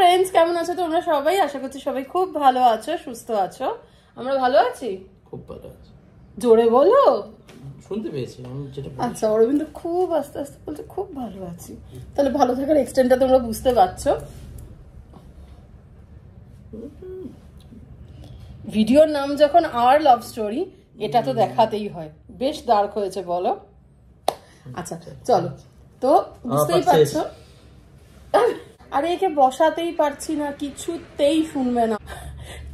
Friends, কেমন আছো তোমরা সবাই? আশা করছি সবাই খুব ভালো আছো, সুস্থ আছো। আমরা ভালো আছি, খুব ভালো আছি। জোরে বলো, শুনতে পেয়েছি আমি যেটা। আচ্ছা, অরবিন্দ খুব আস্তে আস্তে বলছে খুব ভালো আছি। তাহলে ভালো থাকার এক্সটেন্টটা তোমরা বুঝতে পারছো। ভিডিওর নাম যখন আওয়ার লাভ স্টোরি, এটা তো দেখাতেই হয়। বেশ ডার্ক হয়েছে বলো। আচ্ছা চলো, তো বুঝতেই পারছো। আরে একে বসাতেই পারছি না, কিছুতেই শুনবে না।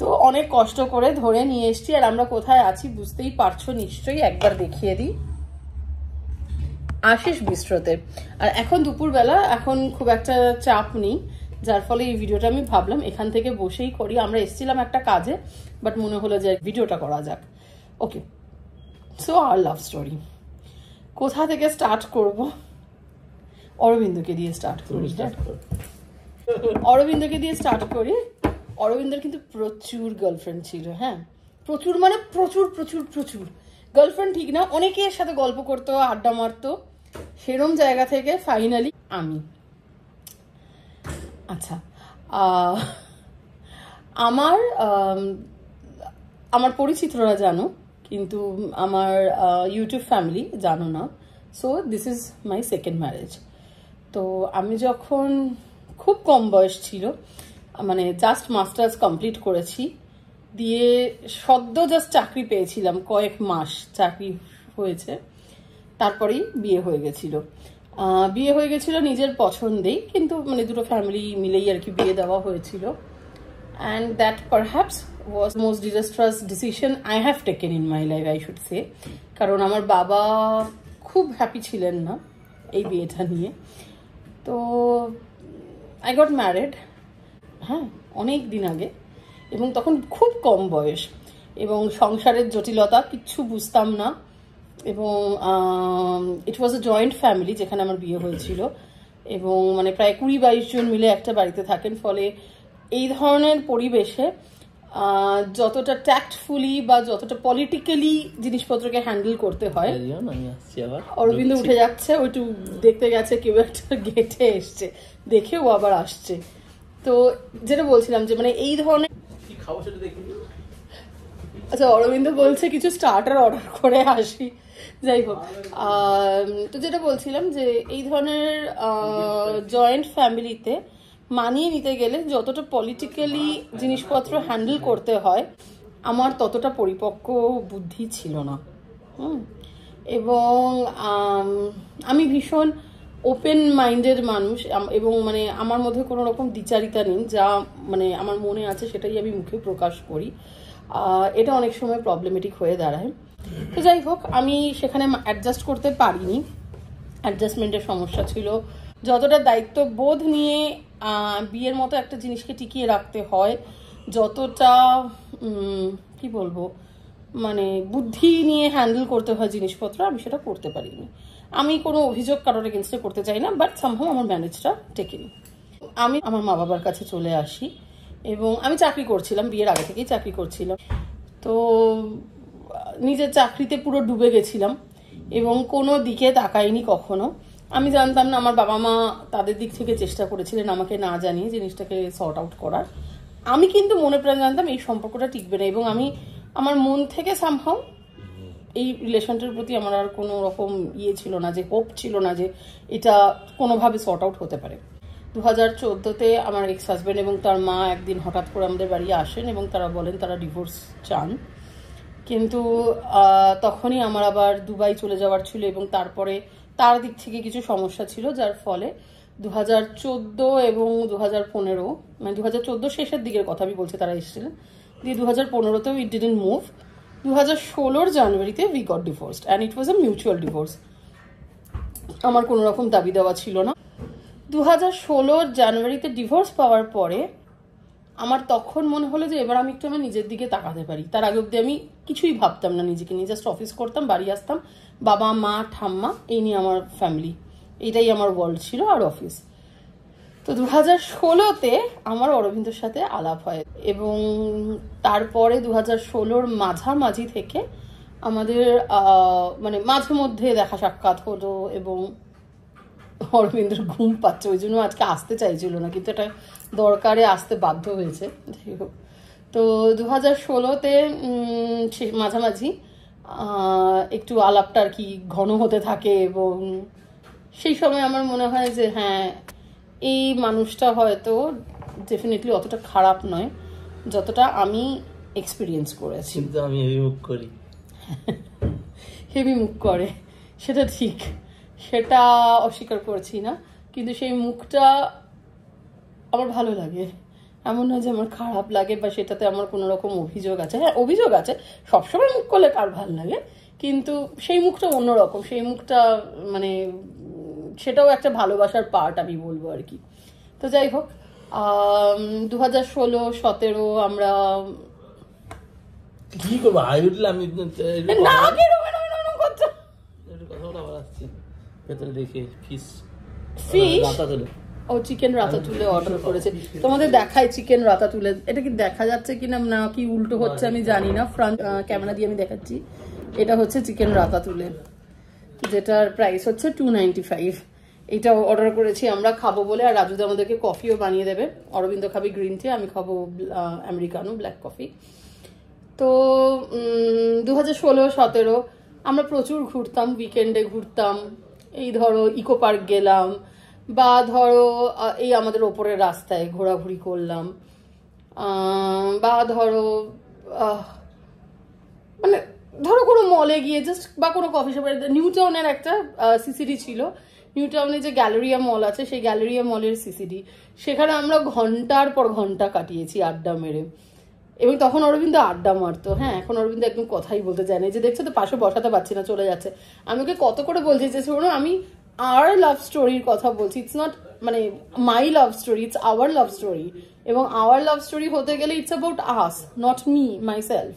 তো অনেক কষ্ট করে ধরে নিয়ে এসছি। আর আমরা কোথায় আছি বুঝতেই পারছো নিশ্চয়ই, একবার দেখিয়ে দিই। আশিস বিস্ট্রোতে। আর এখন দুপুরবেলা, এখন খুব একটা চাপ নেই, যার ফলে এই ভিডিওটা আমি ভাবলাম এখান থেকে বসেই করি। আমরা এসেছিলাম একটা কাজে, বাট মনে হলো যে ভিডিওটা করা যাক। ওকে, সো আর লাভ স্টোরি কোথা থেকে স্টার্ট করব? অরবিন্দকে দিয়ে স্টার্ট করি। অরবিন্দকে দিয়ে স্টার্ট করি। অরবিন্দের কিন্তু প্রচুর গার্লফ্রেন্ড ছিল। হ্যাঁ, প্রচুর মানে প্রচুর প্রচুর প্রচুর গার্লফ্রেন্ড ঠিক না, অনেকের সাথে গল্প করতো, আড্ডা মারতো। সেরম জায়গা থেকে ফাইনালি আমি। আচ্ছা, আমার পরিচিতরা জানো, কিন্তু আমার ইউটিউব ফ্যামিলি জানো না। So this is my second marriage. তো আমি যখন খুব কম বয়স ছিল, মানে জাস্ট মাস্টার্স কমপ্লিট করেছি, দিয়ে সদ্য জাস্ট চাকরি পেয়েছিলাম, কয়েক মাস চাকরি হয়েছে, তারপরেই বিয়ে হয়ে গেছিল। বিয়ে হয়ে গেছিল নিজের পছন্দেই, কিন্তু মানে দুটো ফ্যামিলি মিলেই আর কি বিয়ে দেওয়া হয়েছিল। And that perhaps was most disastrous decision I have taken in my life, I should say. কারণ আমার বাবা খুব হ্যাপি ছিলেন না এই বিয়েটা নিয়ে। তো আই গট ম্যারিড, হ্যাঁ, অনেক দিন আগে, এবং তখন খুব কম বয়স, এবং সংসারের জটিলতা কিচ্ছু বুঝতাম না। এবং ইট ওয়াজ এ জয়েন্ট ফ্যামিলি যেখানে আমার বিয়ে হয়েছিল, এবং মানে প্রায় 20-22 জন মিলে একটা বাড়িতে থাকেন। ফলে এই ধরনের পরিবেশে যতটা ট্যাক্টফুলি বা যতটা পলিটিক্যালি জিনিসপত্রকে হ্যান্ডেল করতে হয়। অরবিন্দ উঠে যাচ্ছে, ওইটু দেখতে গেছে কেউ একটা গেটে এসছে, দেখেও আবার আসছে। তো যেটা বলছিলাম যে মানে এই ধরনের, আচ্ছা অরবিন্দ বলছে কিছু স্টার্টার অর্ডার করে আসি, যাই হোক। তো যেটা বলছিলাম যে এই ধরনের জয়েন্ট ফ্যামিলিতে মানিয়ে নিতে গেলে যতটা পলিটিক্যালি জিনিসপত্র হ্যান্ডেল করতে হয়, আমার ততটা পরিপক্ক বুদ্ধি ছিল না। এবং আমি ভীষণ ওপেন মাইন্ডেড মানুষ, এবং মানে আমার মধ্যে কোনো রকম দ্বিচারিতা নেই। যা মানে আমার মনে আছে সেটাই আমি মুখে প্রকাশ করি। এটা অনেক সময় প্রবলেমেটিক হয়ে দাঁড়ায়। তো যাই হোক, আমি সেখানে অ্যাডজাস্ট করতে পারিনি, অ্যাডজাস্টমেন্টের সমস্যা ছিল। যতটা দায়িত্ববোধ নিয়ে বিয়ের মতো একটা জিনিসকে টিকিয়ে রাখতে হয়, যতটা কি বলবো, মানে বুদ্ধি নিয়ে হ্যান্ডেল করতে হয় জিনিসপত্র, আমি সেটা করতে পারিনি। আমি কোনো অভিযোগ কারোর এগেনস্টে করতে চাই না, বাট সামহাউ আমার ম্যানেজটা টেকেনি। আমি আমার মা বাবার কাছে চলে আসি, এবং আমি চাকরি করছিলাম, বিয়ের আগে থেকেই চাকরি করছিলাম। তো নিজের চাকরিতে পুরো ডুবে গেছিলাম, এবং কোনো দিকে তাকাইনি কখনো। আমি জানতাম না, আমার বাবা মা তাদের দিক থেকে চেষ্টা করেছিলেন আমাকে না জানিয়ে জিনিসটাকে সর্ট আউট করার। আমি কিন্তু মনে প্রাণ জানতাম এই সম্পর্কটা টিকবে না, এবং আমি আমার মন থেকে সামহাউ এই রিলেশনটার প্রতি আমার আর কোনো রকম ইয়ে ছিল না, যে হোপ ছিল না যে এটা কোনোভাবে সর্ট আউট হতে পারে। 2014-তে আমার এক্স হাজব্যান্ড এবং তার মা একদিন হঠাৎ করে আমাদের বাড়ি আসেন, এবং তারা বলেন তারা ডিভোর্স চান। কিন্তু তখনই আমার আবার দুবাই চলে যাওয়ার ছিল, এবং তারপরে তার দিক থেকে কিছু সমস্যা ছিল, যার ফলে 2014 এবং 2015, মানে 2014 শেষের দিকের কথা আমি বলছি, তারা এসেছিলেন। দিয়ে 2015-তেও ইট ডিডন্ট মুভ। 2016 জানুয়ারিতে we got divorced, and it was a mutual divorce. আমার কোনো রকম দাবি দেওয়া ছিল না। 2016 জানুয়ারিতে ডিভোর্স পাওয়ার পরে আমার তখন মনে হলো যে এবার আমি একটু আমার নিজের দিকে তাকাতে পারি। তার আগে অব্দি আমি কিছুই ভাবতাম না নিজেকে নিয়ে, জাস্ট অফিস করতাম, বাড়ি আসতাম, বাবা মা ঠাম্মা, এই নিয়ে আমার ফ্যামিলি, এটাই আমার ওয়ার্ল্ড ছিল, আর অফিস। তো 2016-তে আমার অরবিন্দর সাথে আলাপ হয়, এবং তারপরে 2016-র মাঝামাঝি থেকে আমাদের মানে মাঝে মধ্যে দেখা সাক্ষাৎ হলো, এবং অরবিন্দের ঘুম পাচ্ছে, ওই জন্য আজকে আসতে চাইছিল না, কিন্তু এটা দরকারে আসতে বাধ্য হয়েছে। যাই হোক, তো 2016-তে মাঝামাঝি একটু আলাপটা আর কি ঘন হতে থাকে, এবং সেই সময় আমার মনে হয় যে হ্যাঁ, এই মানুষটা হয়তো ডেফিনেটলি অতটা খারাপ নয় যতটা আমি এক্সপিরিয়েন্স করেছি। কিন্তু আমি হেভি মুখ করি। হেভি মুখ করে, সেটা ঠিক, সেটা অস্বীকার করছি না, কিন্তু সেই মুখটা আমার ভালো লাগে। এমন নয় যে আমার খারাপ লাগে বা সেটাতে আমার কোনো রকম অভিযোগ আছে। হ্যাঁ, অভিযোগ আছে, সবসময় মুখ করলে কার ভালো লাগে, কিন্তু সেই মুখটা অন্যরকম, সেই মুখটা মানে সেটাও একটা ভালোবাসার পার্ট আমি বলবো আর কি। তো যাই হোক, 2016-17 আমরা কি করবো, হাই উঠলে আমি না করছো কথা বলা আসছি ভেতরে দেখে ফিস ফিশ রাতা তুলে ও চিকেন রাতাতুলে অর্ডার করেছে। তোমাদের দেখায় চিকেন রাতাতুলে, এটা কি দেখা যাচ্ছে কিনা না কি উল্টো হচ্ছে আমি জানি না, ফ্রন্ট ক্যামেরা দিয়ে আমি দেখাচ্ছি। এটা হচ্ছে চিকেন রাতাতুলে, যেটার প্রাইস হচ্ছে 295। এটা অর্ডার করেছি আমরা খাবো বলে, আর রাজুদা আমাদেরকে কফিও বানিয়ে দেবে। অরবিন্দ খাবে গ্রিন টি, আমি খাবো আমেরিকানো ব্ল্যাক কফি। তো 2016-17 আমরা প্রচুর ঘুরতাম, উইকেন্ডে ঘুরতাম, এই ধরো ইকো পার্ক গেলাম, বা ধরো এই আমাদের ওপরের রাস্তায় ঘোরাঘুরি করলাম, বা ধরো মানে ধরো কোনো মলে গিয়ে জাস্ট, বা কোনো কফি শপে। নিউ টাউনের একটা সিসিডি ছিল, নিউ টাউনে যে গ্যালারিয়া মল আছে, সেই গ্যালারিয়া মলের সিসিডি, সেখানে আমরা ঘন্টার পর ঘন্টা কাটিয়েছি আড্ডা মেরে। এবং তখন অরবিন্দ আড্ডা মারতো। হ্যাঁ, এখন অরবিন্দ একদম কথাই বলতে চায় না, যে দেখছো তো পাশে বসাতে পারছি না, চলে যাচ্ছে। আমি ওকে কত করে বলছি যে শোনো, আমি আর লাভ স্টোরির কথা বলছি, ইটস নট মানে my love story, it's our love story. এবং আওয়ার লাভ স্টোরি হতে গেলে it's about us, not me myself.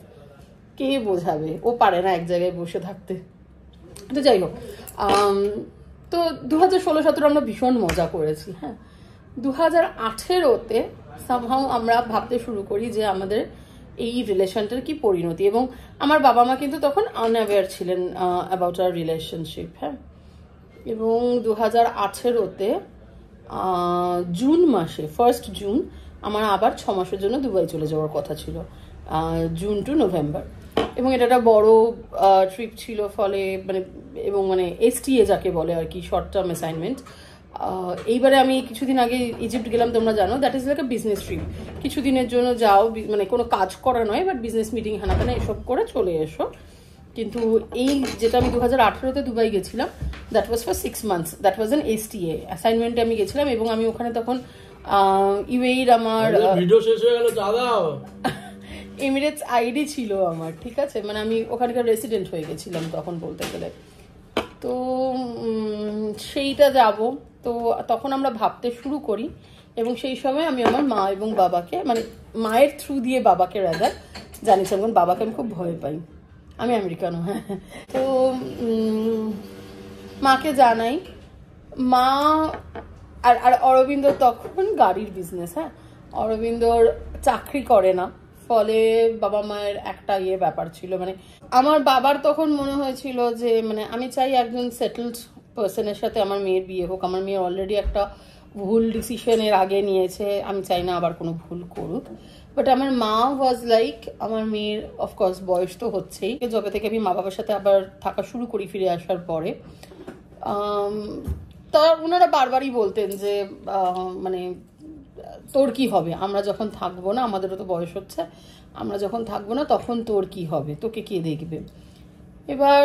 কে বোঝাবে, ও পারে না এক জায়গায় বসে থাকতে। তো যাই হোক, তো 2016-17 আমরা ভীষণ মজা করেছি। হ্যাঁ, 2018-তে সামহাউ আমরা ভাবতে শুরু করি যে আমাদের এই রিলেশনটার কি পরিণতি, এবং আমার বাবা মা কিন্তু তখন আনঅ্যাওয়্যার ছিলেন অ্যাবাউট আওয়ার রিলেশনশিপ। হ্যাঁ, এবং 2018-তে জুন মাসে 1 জুন আমার আবার 6 মাসের জন্য দুবাই চলে যাওয়ার কথা ছিল, জুন টু নভেম্বর। এবং এটা একটা বড় ট্রিপ ছিল, ফলে মানে এবং মানে এসটিএ যাকে বলে আর কি, শর্ট টার্ম অ্যাসাইনমেন্ট। এইবারে আমি কিছুদিন আগে ইজিপ্ট গেলাম, তোমরা জানো, that is like a business trip. কিছুদিনের জন্য যাও, মানে কোনো কাজ করা নয়, বাট বিজনেস মিটিং হানাখানা এসব করে চলে এসো। কিন্তু এই যেটা আমি 2018-তে দুবাই গেছিলাম, that was for 6 months, that was an STA অ্যাসাইনমেন্টে আমি গেছিলাম। এবং আমি ওখানে তখন ইউএইর আমার ভিডিও শেষ হয়ে গেল, দাদাও এমিরেটস আইডি ছিল আমার, ঠিক আছে, মানে আমি ওখানকার রেসিডেন্ট হয়ে গেছিলাম তখন বলতে গেলে। তো সেইটা যাব, তো তখন আমরা ভাবতে শুরু করি, এবং সেই সময় আমি আমার মা এবং বাবাকে, মানে মায়ের থ্রু দিয়ে বাবাকে রাদার জানিয়েছিলাম, কারণ বাবাকে আমি খুব ভয় পাই, আমি আমেরিকানো। হ্যাঁ, তো মাকে জানাই। মা আর অরবিন্দ তখন গাড়ির বিজনেস। হ্যাঁ, অরবিন্দর চাকরি করে না, ফলে বাবা মায়ের একটা ব্যাপার ছিল, মানে আমার বাবার তখন মনে হয়েছিল যে মানে আমি চাই একজন সেটেলড পার্সনের সাথে আমার মেয়ের বিয়ে হোক। আমার মেয়ে অলরেডি একটা ভুল ডিসিশনের আগে নিয়েছে, আমি চাই না আবার কোনো ভুল করুক। বাট আমার মা ওয়াজ লাইক, আমার মেয়ের অফকোর্স বয়স তো হচ্ছেই, যবে থেকে আমি মা বাবার সাথে আবার থাকা শুরু করি ফিরে আসার পরে, তা ওনারা বারবারই বলতেন যে মানে তোর কি হবে, আমরা যখন থাকবো না, আমাদেরও তো বয়স হচ্ছে, আমরা যখন থাকবো না তখন তোর কি হবে, তোকে কে দেখবে। এবার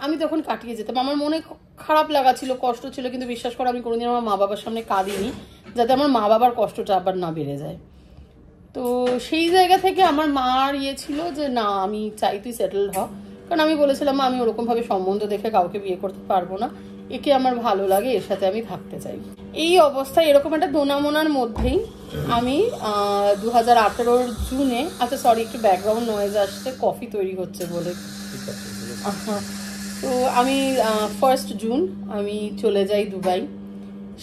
আমি তখন কাটিয়ে যেতাম, আমার মনে খারাপ লাগা ছিল, কষ্ট ছিল, কিন্তু বিশ্বাস করো আমি কোনোদিন আমার মা বাবার সামনে কাঁদিনি, যাতে আমার মা বাবার কষ্টটা আবার না বেড়ে যায়। তো সেই জায়গা থেকে আমার মার ছিল যে না, আমি চাই তুই সেটেলড হ, কারণ আমি বলেছিলাম আমি ওরকমভাবে সম্বন্ধ দেখে কাউকে বিয়ে করতে পারবো না, একে আমার ভালো লাগে, এর সাথে আমি থাকতে চাই। এই অবস্থায় এরকম একটা দোনামোনার মধ্যেই আমি 2018 জুনে, আচ্ছা সরি একটু ব্যাকগ্রাউন্ড নয়েজ আসছে, কফি তৈরি হচ্ছে বলে। তো আমি 1 জুন আমি চলে যাই দুবাই।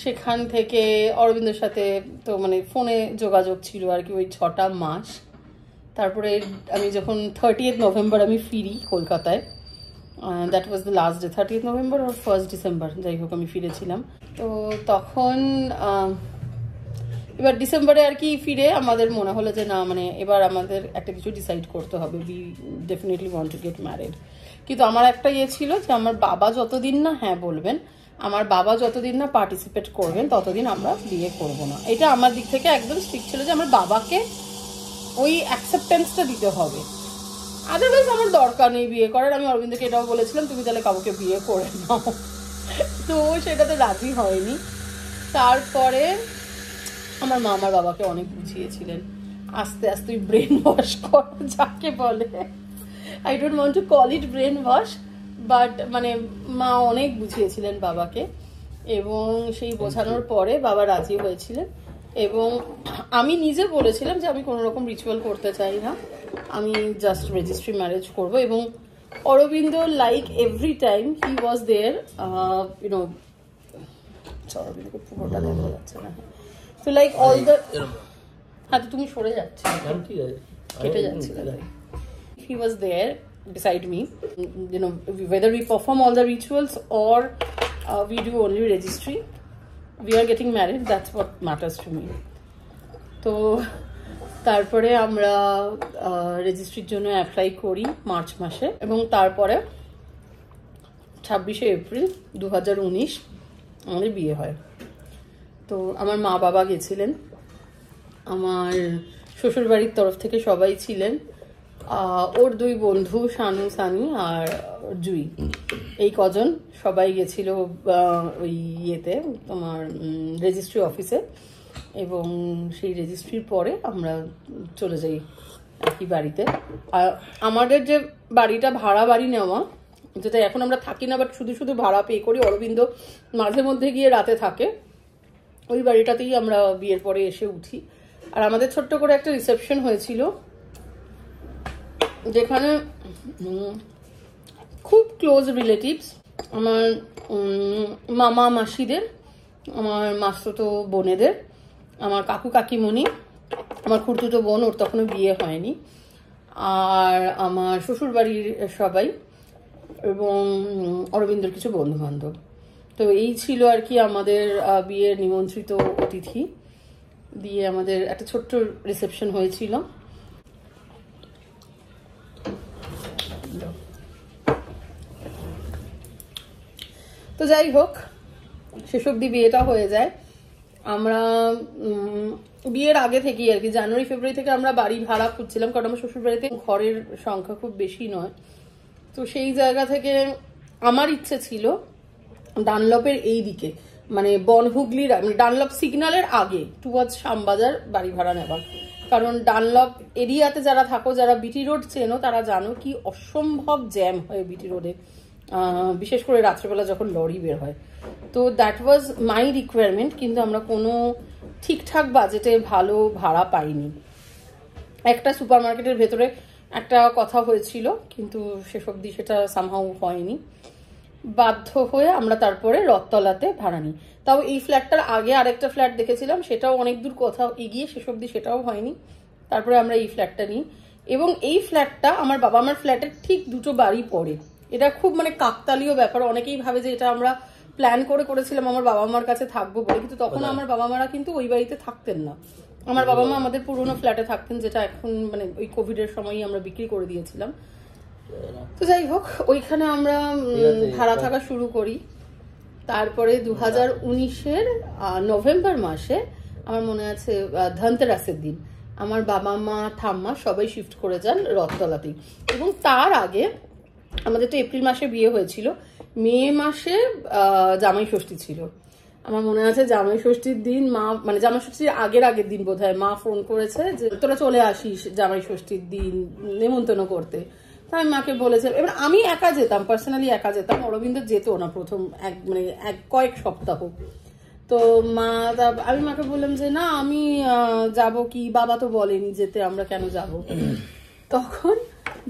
সেখান থেকে অরবিন্দের সাথে তো মানে ফোনে যোগাযোগ ছিল আর কি ওই 6টা মাস। তারপরে আমি যখন 30th নভেম্বর আমি ফিরি কলকাতায়, that was the last day, 30th November আর 1st ডিসেম্বর, যাই হোক আমি ফিরেছিলাম। তো তখন এবার ডিসেম্বরে আর কি ফিরে আমাদের মনে হলো যে না মানে এবার আমাদের একটা কিছু ডিসাইড করতে হবে, we definitely want to get married. কিন্তু আমার একটা ইয়ে ছিল যে আমার বাবা যতদিন না হ্যাঁ বলবেন, আমার বাবা যতদিন না পার্টিসিপেট করবেন ততদিন আমরা বিয়ে করব না। এটা আমার দিক থেকে একদম স্ট্রিক্ট ছিল যে আমার বাবাকে ওই অ্যাকসেপ্টেন্সটা দিতে হবে, আদারওয়াইজ আমার দরকার নেই বিয়ে করার। আমি অরবিন্দকে এটাও বলেছিলাম তুমি তাহলে কাউকে বিয়ে করে নাও, তো সেটাতে রাজি হয়নি। তারপরে আমার মা আমার বাবাকে অনেক বুঝিয়েছিলেন, আস্তে আস্তে ব্রেন ওয়াশ করা যাকে বলে, I don't want to call it brain wash, but মানে মা অনেক বুঝিয়েছিলেন বাবাকে, এবং সেই বোঝানোর পরে বাবা রাজি হয়েছিলেন। এবং আমি নিজে বলেছিলাম যে আমি কোনো রকম রিচুয়াল করতে চাই না, আমি জাস্ট রেজিস্ট্রি ম্যারেজ করব। এবং Arvind like every time he was there, you know অরবিন্দকে পুরোটা দেখা যাচ্ছে না, তো লাইক অল দ্য, হ্যাঁ তো তুমি সরে যাচ্ছে, কেটে যাচ্ছে, হি was there beside me, you know, whether we perform all the rituals or we do only registry, we are getting married, that's what matters to me. তো তারপরে আমরা রেজিস্ট্রির জন্য অ্যাপ্লাই করি মার্চ মাসে, এবং তারপরে 26শে এপ্রিল 2019 আমাদের বিয়ে হয়। তো আমার মা বাবা গেছিলেন, আমার শ্বশুরবাড়ির তরফ থেকে সবাই ছিলেন, ওর দুই বন্ধু শানু সানি আর জুই, এই কজন সবাই গেছিল ওই ইয়েতে তোমার রেজিস্ট্রি অফিসে। এবং সেই রেজিস্ট্রির পরে আমরা চলে যাই একই বাড়িতে। আর আমাদের যে বাড়িটা ভাড়া বাড়ি নেওয়া, যেটা এখন আমরা থাকি না বাট শুধু শুধু ভাড়া পে করি, অরবিন্দ মাঝে মধ্যে গিয়ে রাতে থাকে, ওই বাড়িটাতেই আমরা বিয়ের পরে এসে উঠি। আর আমাদের ছোট্ট করে একটা রিসেপশন হয়েছিল, যেখানে খুব ক্লোজ রিলেটিভস, আমার মামা মাসিদের, আমার মাসতো বোনেদের, আমার কাকু কাকিমণি, আমার খুড়তুতো বোন, ওর তখনও বিয়ে হয়নি, আর আমার শ্বশুরবাড়ির সবাই, এবং অরবিন্দর কিছু বন্ধু বান্ধব। তো এই ছিল আর কি আমাদের বিয়ের নিমন্ত্রিত অতিথি দিয়ে আমাদের একটা ছোট্ট রিসেপশন হয়েছিল। তো যাই হোক শেষ অবধি বিয়েটা হয়ে যায়। আমরা বিয়ের আগে থেকেই আর কি জানুয়ারি ফেব্রুয়ারি থেকে আমরা বাড়ি ভাড়া খুঁজছিলাম, কারণ আমার শ্বশুরবাড়িতে ঘরের সংখ্যা খুব বেশি নয়। তো সেই জায়গা থেকে আমার ইচ্ছে ছিল ডানলপের এই দিকে, মানে বনহুগলির, মানে ডানলপ সিগন্যালের আগে টুয়ার্ডস শ্যামবাজার বাড়ি ভাড়া নেবার। কারণ ডানলপ এরিয়াতে যারা থাকো, যারা বিটি রোড চেনো, তারা জানো কি অসম্ভব জ্যাম হয় বিটি রোডে, বিশেষ করে রাত্রেবেলা যখন লরি বের হয়। তো দ্যাট ওয়াজ মাই রিকোয়ারমেন্ট, কিন্তু আমরা কোনো ঠিকঠাক বাজেটে ভালো ভাড়া পাইনি। একটা সুপার মার্কেটের ভেতরে একটা কথা হয়েছিল, কিন্তু শেষ অবধি সেটা সামহাউ হয়নি। বাধ্য হয়ে আমরা তারপরে রথতলাতে ভাড়া নিই। তাও এই ফ্ল্যাটটার আগে আরেকটা ফ্ল্যাট দেখেছিলাম, সেটাও অনেক দূর কোথাও এগিয়ে, শেষ অবধি সেটাও হয়নি। তারপরে আমরা এই ফ্ল্যাটটা নিই, এবং এই ফ্ল্যাটটা আমার বাবা মার ফ্ল্যাটের ঠিক দুটো বাড়ি পড়ে। এটা খুব মানে কাকতালীয় ব্যাপার, অনেকেই ভাবে যে এটা আমরা প্ল্যান করে করেছিলাম আমার বাবা মার কাছে থাকবো বলে, কিন্তু তখন আমার বাবা মারা কিন্তু ওই বাড়িতে থাকতেন না। আমার বাবা মা আমাদের পুরোনো ফ্ল্যাটে থাকতেন, যেটা এখন মানে ওই কোভিডের সময়ই আমরা বিক্রি করে দিয়েছিলাম। তো যাই হোক ওইখানে আমরা ভাড়া থাকা শুরু করি। তারপরে 2019-এর নভেম্বর মাসে আমার মনে আছে ধনতেরাসের দিন আমার বাবা মা ঠাম্মা সবাই শিফট করে যান রথতলাতেই। এবং তার আগে আমাদের তো এপ্রিল মাসে বিয়ে হয়েছিল, মে মাসে জামাই ষষ্ঠী ছিল। আমার মনে আছে জামাই ষষ্ঠীর দিন মা, মানে জামাই ষষ্ঠীর আগের দিন বোধহয় মা ফোন করেছে যে তোরা চলে আসিস জামাই ষষ্ঠীর দিন নেমন্তন্ন করতে। আমি মাকে বলেছিলাম, এবার আমি একা যেতাম, পার্সোনালি একা যেতাম, অরবিন্দ যেত না প্রথম কয়েক সপ্তাহ। তো আমি মাকে বললাম যে না আমি যাব কি, বাবা তো বলেনি যেতে, আমরা কেন যাব। তখন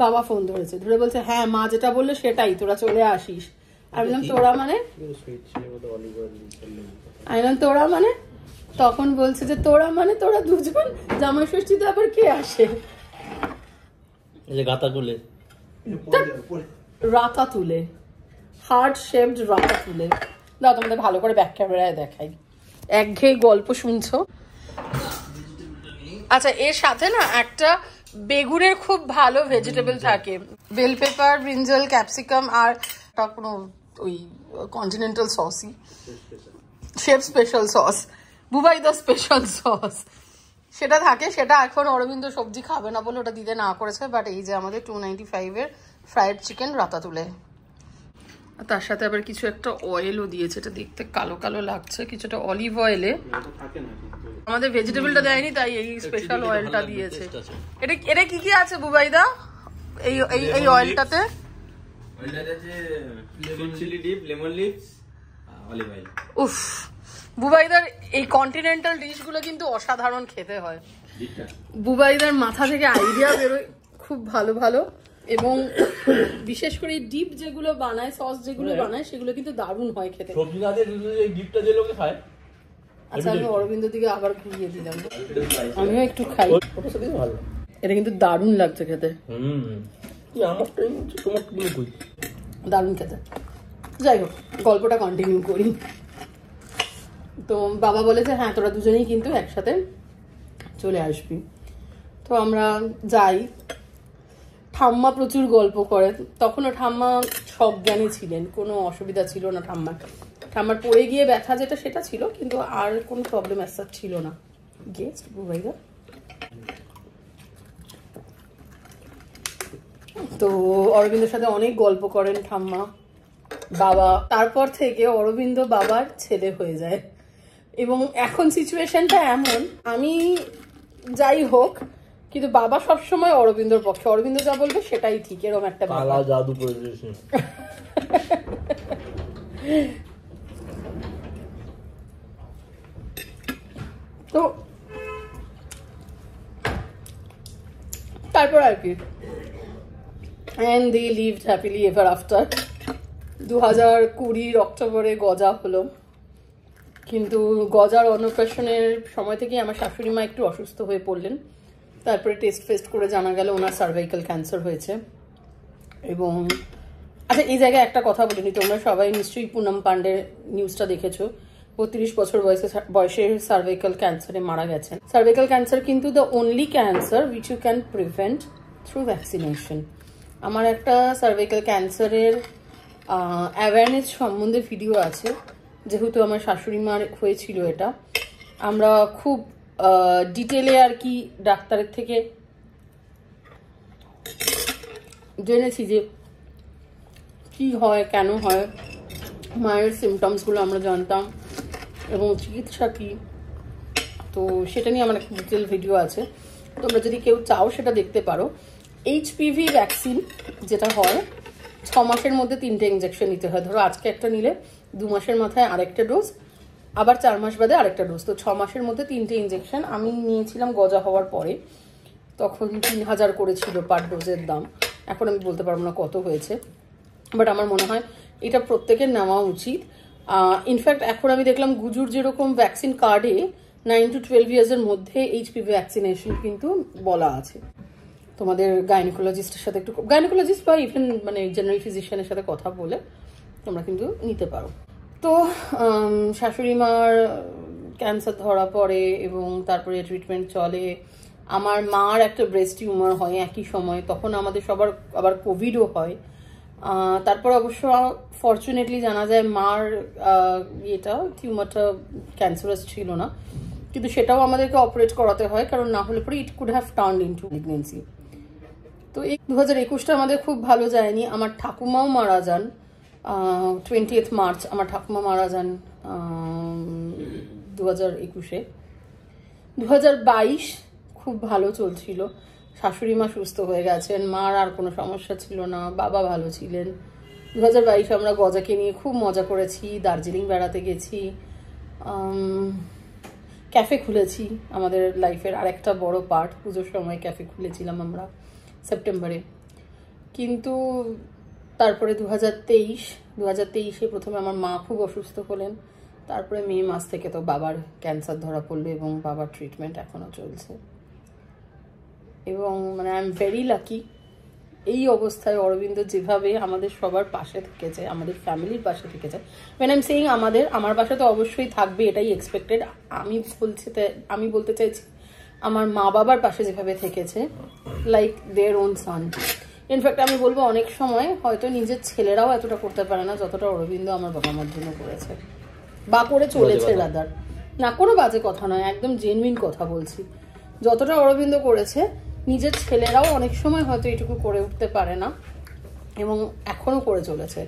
বাবা ফোন ধরেছে, ধরে বলছে হ্যাঁ মা যেটা বললে সেটাই, তোরা চলে আসিস। আমি বললাম তোরা মানে, তোরা মানে, তখন বলছে যে তোরা মানে তোরা দুজন, জামাই ষষ্ঠীতে আবার কে আসে। রাতা তুলে, হার্ট শেপড রাতা তুলে। দাও তোমাদের ভালো করে ব্যাক ক্যামেরায় দেখাই। একঘেয়ে গল্প শুনছো। আচ্ছা, এর সাথে না একটা বেগুনের খুব ভালো ভেজিটেবল থাকে, বেল পেপার, ব্রিঞ্জল, ক্যাপসিকাম, আর কোনো ওই কন্টিনেন্টাল সসই, শেফ স্পেশাল সস, বুবাইদা স্পেশাল সস, সেটা থাকে। সেটা এখন অরবিন্দ সবজি খাবে না বলে ওটা দিতে না করেছে। বাট এই যে আমাদের 295-এর ফ্রাইড চিকেন রাতা তুলে, তার সাথে আবার কিছু একটা অয়েলও দিয়েছে। এটা দেখতে কালো কালো লাগছে, কিছুটা অলিভ অয়েলে। আমাদের ভেজিটেবলটা দেয়নি, তাই এই স্পেশাল অয়েলটা দিয়েছে। এটা কি কি আছে বুবাইদা এই অয়েলটাতে? উফ, বুবাইদার এই কন্টিনেন্টাল ডিশগুলো কিন্তু অসাধারণ খেতে হয়। বুবাইদার মাথা থেকে আইডিয়া বেরোয় খুব ভালো ভালো, এবং বিশেষ করে ডিপ যেগুলো বানায়, সস যেগুলো বানায়, সেগুলো কিন্তু দারুণ হয় খেতে। আচ্ছা, আমি অরবিন্দ দিকে আবার ঘুরিয়ে দিলাম, আমিও একটু খাই। এটা কিন্তু দারুণ লাগছে খেতে, দারুণ খেতে। যাই হোক, গল্পটা কন্টিনিউ করি। তো বাবা বলেছে হ্যাঁ তোরা দুজনেই কিন্তু একসাথে চলে আসবি। তো আমরা যাই। ঠাম্মা প্রচুর গল্প করে, তখনও ঠাম্মা সজ্ঞানে ছিলেন, কোনো অসুবিধা ছিল না ঠাম্মার। ঠাম্মার পড়ে গিয়ে ব্যথা যেটা সেটা ছিল, কিন্তু আর কোনো প্রবলেম অ্যাজ ছিল না। গেস্ট বুবাইদা। তো অরবিন্দের সাথে অনেক গল্প করেন ঠাম্মা, বাবা। তারপর থেকে অরবিন্দ বাবার ছেলে হয়ে যায়। এবং এখন সিচুয়েশনটা এমন, আমি যাই হোক কিন্তু বাবা সবসময় অরবিন্দর পক্ষে, অরবিন্দ যা বলবে সেটাই ঠিক, এরকম একটা কালা জাদু করে দিয়েছে। তো তারপর আর কি, and they lived happily ever after। 2020 অক্টোবরে গজা হলো, কিন্তু গজার অন্নপ্রাশনের সময় থেকেই আমার শাশুড়ি মা একটু অসুস্থ হয়ে পড়লেন। তারপরে টেস্ট ফেস্ট করে জানা গেল ওনার সার্ভাইকাল ক্যান্সার হয়েছে। এবং আচ্ছা, এই জায়গায় একটা কথা বলিনি, তোমরা সবাই নিশ্চয়ই পুনম পান্ডের নিউজটা দেখেছো। 32 বছর বয়সে সার্ভাইকাল ক্যান্সারে মারা গেছেন। সার্ভাইকাল ক্যান্সার কিন্তু the only cancer which you can prevent through vaccination. আমার একটা সার্ভাইকাল ক্যান্সারের অ্যাওয়ারনেস সম্বন্ধে ভিডিও আছে, যেহেতু আমার শাশুড়ি মার হয়েছিল এটা। আমরা খুব ডিটেলে আর কি ডাক্তারের থেকে জেনেছি যে কি হয়, কেন হয়, মায়ের সিমটমসগুলো আমরা জানতাম এবং চিকিৎসা কি। তো সেটা নিয়ে আমার একটা ডিটেল ভিডিও আছে, তোমরা যদি কেউ চাও সেটা দেখতে পারো। এইচপিভি ভ্যাকসিন যেটা হয়, 6 মাসের মধ্যে 3টে ইঞ্জেকশন নিতে হয়। ধরো আজকে একটা নিলে 2 মাসের মাথায় আরেকটা ডোজ, আবার 4 মাস বাদে আরেকটা ডোজ। তো 6 মাসের মধ্যে 3টে ইঞ্জেকশন। আমি নিয়েছিলাম গজা হওয়ার পরে, তখন 3000 করেছিল পার ডোজের দাম। এখন আমি বলতে পারবো না কত হয়েছে, বাট আমার মনে হয় এটা প্রত্যেকের নেওয়া উচিত। ইনফ্যাক্ট এখন আমি দেখলাম গুজুর যেরকম ভ্যাকসিন কার্ডে 9 to 12 ইয়ার্সের মধ্যে এইচপিভি ভ্যাকসিনেশন কিন্তু বলা আছে। তোমাদের গাইনোকোলজিস্টের সাথে একটু, গাইনোকোলজিস্ট বা ইভেন মানে জেনারেল ফিজিশিয়ানের সাথে কথা বলে তোমরা কিন্তু নিতে পারো। তো শাশুড়ি মার ক্যান্সার ধরা পড়ে এবং তারপরে ট্রিটমেন্ট চলে। আমার মার একটা ব্রেস্ট টিউমার হয় একই সময়, তখন আমাদের সবার আবার কোভিডও হয়। তারপর অবশ্য ফরচুনেটলি জানা যায় মার টিউমারটা ক্যান্সারাস ছিল না, কিন্তু সেটাও আমাদেরকে অপারেট করাতে হয়, কারণ না হলে পরে it could have turned into pregnancy. তো এই 2021টা আমাদের খুব ভালো যায়নি। আমার ঠাকুমাও মারা যান 20th মার্চ। আমার ঠাকুমা মারা যান 2021-এ। 2022 খুব ভালো চলছিল, শাশুড়ি মা সুস্থ হয়ে গেছেন, মার আর কোনো সমস্যা ছিল না, বাবা ভালো ছিলেন। 2022 আমরা গজাকে নিয়ে খুব মজা করেছি, দার্জিলিং বেড়াতে গেছি, ক্যাফে খুলেছি। আমাদের লাইফের আরেকটা বড় পার্ট, পুজোর সময় ক্যাফে খুলেছিলাম আমরা সেপ্টেম্বরে। কিন্তু তারপরে 2023-এ প্রথমে আমার মা খুব অসুস্থ হলেন, তারপরে মে মাস থেকে তো বাবার ক্যান্সার ধরা পড়লো এবং বাবার ট্রিটমেন্ট এখনো চলছে। এবং মানে আই এম ভেরি লাকি এই অবস্থায় অরবিন্দ যেভাবে আমাদের সবার পাশে থেকেছে, আমাদের ফ্যামিলির পাশে থেকেছে, when I'm saying আমার পাশে তো অবশ্যই থাকবে, এটাই এক্সপেক্টেড। আমি বলতে চাইছি আমার মা বাবার পাশে যেভাবে থেকেছে, like their own son. In fact আমি বলবো অনেক সময় হয়তো নিজের ছেলেরাও এতটা করতে পারে না যতটা অরবিন্দ আমার বাবা মার জন্য করেছে বা করে চলেছে। রাদার না, কোনো বাজে কথা নয়, একদম জেনুইন কথা বলছি। যতটা অরবিন্দ করেছে নিজের ছেলেরাও অনেক সময় হয়তো এটুকু করে উঠতে পারে না, এবং এখনো করে চলেছে।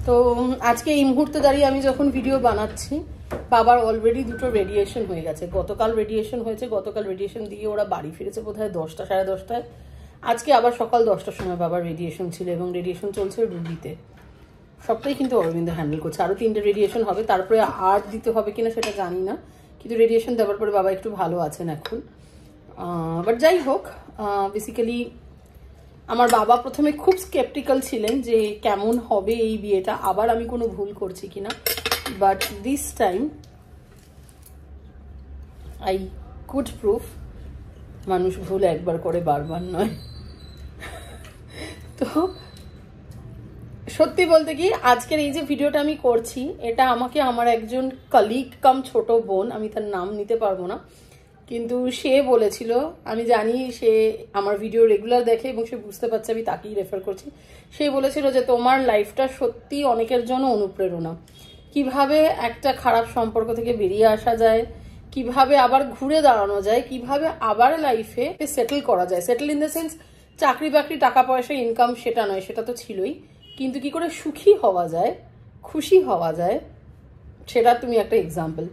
তো আজকে এই মুহূর্তে দাঁড়িয়ে আমি যখন ভিডিও বানাচ্ছি, বাবার অলরেডি 2টো রেডিয়েশন হয়ে গেছে। গতকাল রেডিয়েশন হয়েছে, গতকাল রেডিয়েশন দিয়ে ওরা বাড়ি ফিরেছে বোধহয় 10টা সাড়ে 10টায়। আজকে আবার সকাল 10টার সময় বাবার রেডিয়েশন ছিল, এবং রেডিয়েশন চলছে রুগীতে। সবটাই কিন্তু অরবিন্দ হ্যান্ডেল করছে। আরও 3টে রেডিয়েশন হবে, তারপরে আর দিতে হবে কিনা সেটা জানি না, কিন্তু রেডিয়েশন দেওয়ার পরে বাবা একটু ভালো আছেন এখন। বাট যাই হোক, বেসিক্যালি আমার বাবা প্রথমে খুব স্কেপটিক্যাল ছিলেন যে কেমন হবে এই বিয়েটা, আবার আমি কোনো ভুল করছি কিনা। But this time I could proof মানুষ ভুল একবার করে বারবার নয়। তো সত্যি বলতে কি, আজকের এই যে ভিডিওটা আমি করছি, এটা আমাকে আমার একজন কলিগ কাম ছোট বোন, আমি তার নাম নিতে পারবো না, কিন্তু সে বলেছিল, আমি জানি সে আমার ভিডিও রেগুলার দেখে এবং সে বুঝতে পারছে আমি তাকেই রেফার করছি। সে বলেছিল যে তোমার লাইফটা সত্যি অনেকের জন্য অনুপ্রেরণা, কিভাবে একটা খারাপ সম্পর্ক থেকে বেরিয়ে আসা যায়, কিভাবে আবার ঘুরে দাঁড়ানো যায়, কিভাবে আবার লাইফে সেটেল করা যায়। সেটেল ইন দ্য সেন্স চাকরি বাকরি, টাকা পয়সা, ইনকাম, সেটা নয়, সেটা তো ছিলই, কিন্তু কি করে সুখী হওয়া যায়, খুশি হওয়া যায়, সেটা তুমি একটা এক্সাম্পল।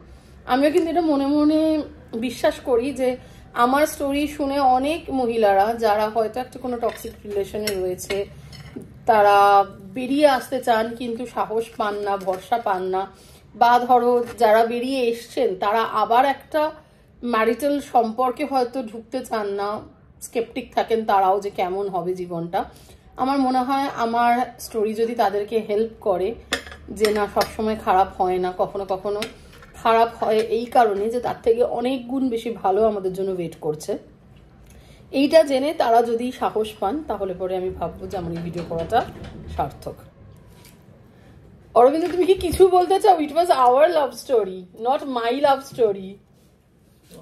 আমিও কিন্তু এটা মনে মনে বিশ্বাস করি যে আমার স্টোরি শুনে অনেক মহিলারা যারা হয়তো একটা কোনো টক্সিক রিলেশনে রয়েছে, তারা বেরিয়ে আসতে চান কিন্তু সাহস পান না, ভরসা পান না, বা ধরো যারা বেরিয়ে এসছেন তারা আবার একটা ম্যারিটাল সম্পর্কে হয়তো ঢুকতে চান না, স্কেপটিক থাকেন তারাও যে কেমন হবে জীবনটা। আমার মনে হয় আমার স্টোরি যদি তাদেরকে হেল্প করে যে না, সবসময় খারাপ হয় না, কখনো কখনো খারাপ হয় এই কারণে যে তার থেকে অনেক গুণ বেশি ভালো আমাদের জন্য ওয়েট করছে, এইটা জেনে তারা যদি সাহস পান, তাহলে পরে আমি ভাববো যে আমার এই ভিডিও করাটা সার্থক। অরবিন্দ, তুমি কি কিছু বলতে চাও? It was our love story, not my love story.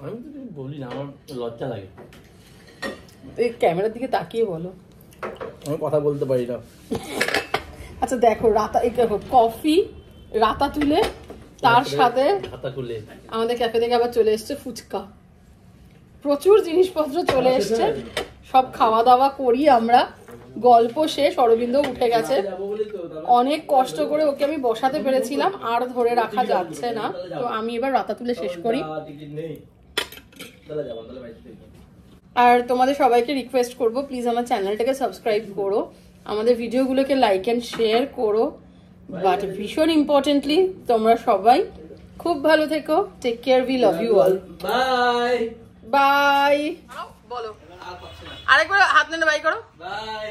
আমি তো কিছু বলি না, আমার লজ্জা লাগে। এই ক্যামেরার দিকে তাকিয়ে বলো। আমি কথা বলতে পারি না। আচ্ছা দেখো, কফি, রাতা তুলে, তার সাথে আমাদের ক্যাফে থেকে আবার চলে এসছে ফুচকা, প্রচুর জিনিসপত্র চলে এসছে। সব খাওয়া দাওয়া করি আমরা, গল্প শেষ, অরবিন্দ উঠে গেছে। অনেক কষ্ট করে ওকে আমি বসাতে পেরেছিলাম, আর ধরে রাখা যাচ্ছে না। তো আমি এবার রাতা তুলে শেষ করি। আর তোমাদের সবাইকে রিকোয়েস্ট করবো, প্লিজ আমার চ্যানেলটাকে সাবস্ক্রাইব করো, আমাদের ভিডিওগুলোকে লাইক অ্যান্ড শেয়ার করো। বাট ভীষণ ইম্পর্টেন্টলি তোমরা সবাই খুব ভালো থেকো। Take care, we love you all. Bye bye. বলো আরেকবার হাত নেড়ে বাই করো। বাই।